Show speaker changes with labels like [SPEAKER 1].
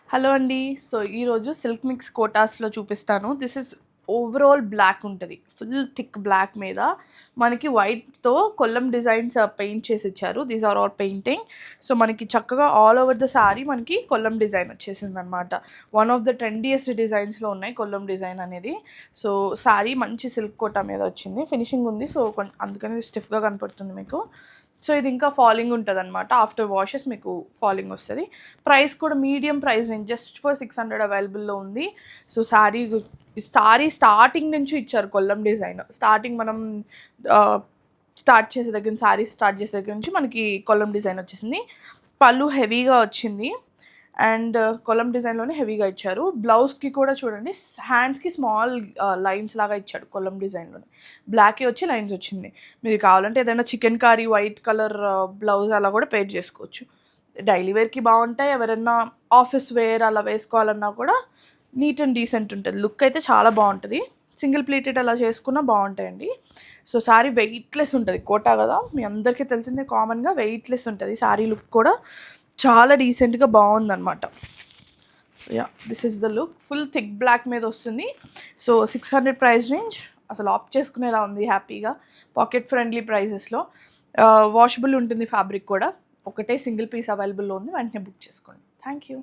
[SPEAKER 1] Hello అండి. So, ఈరోజు silk mix కోటాస్‌లో చూపిస్తాను. దిస్ ఈజ్ ఓవరాల్ బ్లాక్ ఉంటది. ఫుల్ థిక్ బ్లాక్ మీద మనకి వైట్‌తో కొల్లం డిజైన్స్ పెయింట్ చేసి ఇచ్చారు. These are all painting. So, మనకి చక్కగా ఆల్ ఓవర్ ద సారీ మనకి కొల్లం డిజైన్ వచ్చేసిందనమాట. వన్ ఆఫ్ ద ట్రెండియస్ట్ డిజైన్స్‌లో ఉన్నాయి కొల్లం డిజైన్ అనేది. సో, సారీ మంచి సిల్క్ కోటా మీద వచ్చింది. ఫినిషింగ్ ఉంది. సో, అందుకని స్టిఫ్‌గా కనపడుతుంది మీకు. సో, ఇది ఇంకా ఫాలింగ్ ఉంటదనమాట. ఆఫ్టర్ వాషెస్ మీకు ఫాలింగ్ వస్తది. ప్రైస్ కూడా medium price range just for 600 అవైలబుల్‌లో ఉంది. సో, సారీ స్టార్టింగ్ నుంచి ఇచ్చారు కొల్లం డిజైన్. స్టార్టింగ్ మనం స్టార్ట్ చేసే దగ్గర నుంచి సారీ స్టార్ట్ చేసే దగ్గర నుంచి మనకి కొల్లం డిజైన్ వచ్చేసింది. పళ్ళు హెవీగా వచ్చింది. అండ్ కొల్లం డిజైన్‌లోనే హెవీగా ఇచ్చారు. బ్లౌజ్‌కి కూడా చూడండి హ్యాండ్స్‌కి స్మాల్ లైన్స్ లాగా ఇచ్చాడు కొల్లం డిజైన్‌లోనే. బ్లాకే వచ్చి లైన్స్ వచ్చింది. మీరు కావాలంటే ఏదైనా chicken curry white colour blouse అలా కూడా పేర్ చేసుకోవచ్చు. డైలీ వేర్‌కి బావుంటాయి. ఎవరైనా ఆఫీస్ వేర్ అలా వేసుకోవాలన్నా కూడా నీట్ అండ్ డీసెంట్ ఉంటది. లుక్ అయితే చాలా బావుంటది. సింగిల్ ప్లీటెడ్ అలా చేసుకున్నా బావుంటాయండి. సో, సారీ వెయిట్‌లెస్ ఉంటది. కోటా గదా! మీ అందరికీ తెలిసిందే కామన్‌గా వెయిట్‌లెస్ ఉంటది. సారీ లుక్ కూడా చాలా డీసెంట్‌గా బావుందనమాట. So, yeah! This is the look. Full thick black మీద వస్తుంది. సో, 600 ప్రైస్ రేంజ్ అసలు ఆప్ట్ చేసుకునేలా ఉంది హ్యాపీగా. పాకెట్ ఫ్రెండ్లీ ప్రైజెస్‌లో. వాషబుల్ ఉంటుంది ఫ్యాబ్రిక్ కూడా. ఒకటే సింగిల్ పీస్ అవైలబుల్‌లో ఉంది. వెంటనే బుక్ చేసుకోండి. Thank you.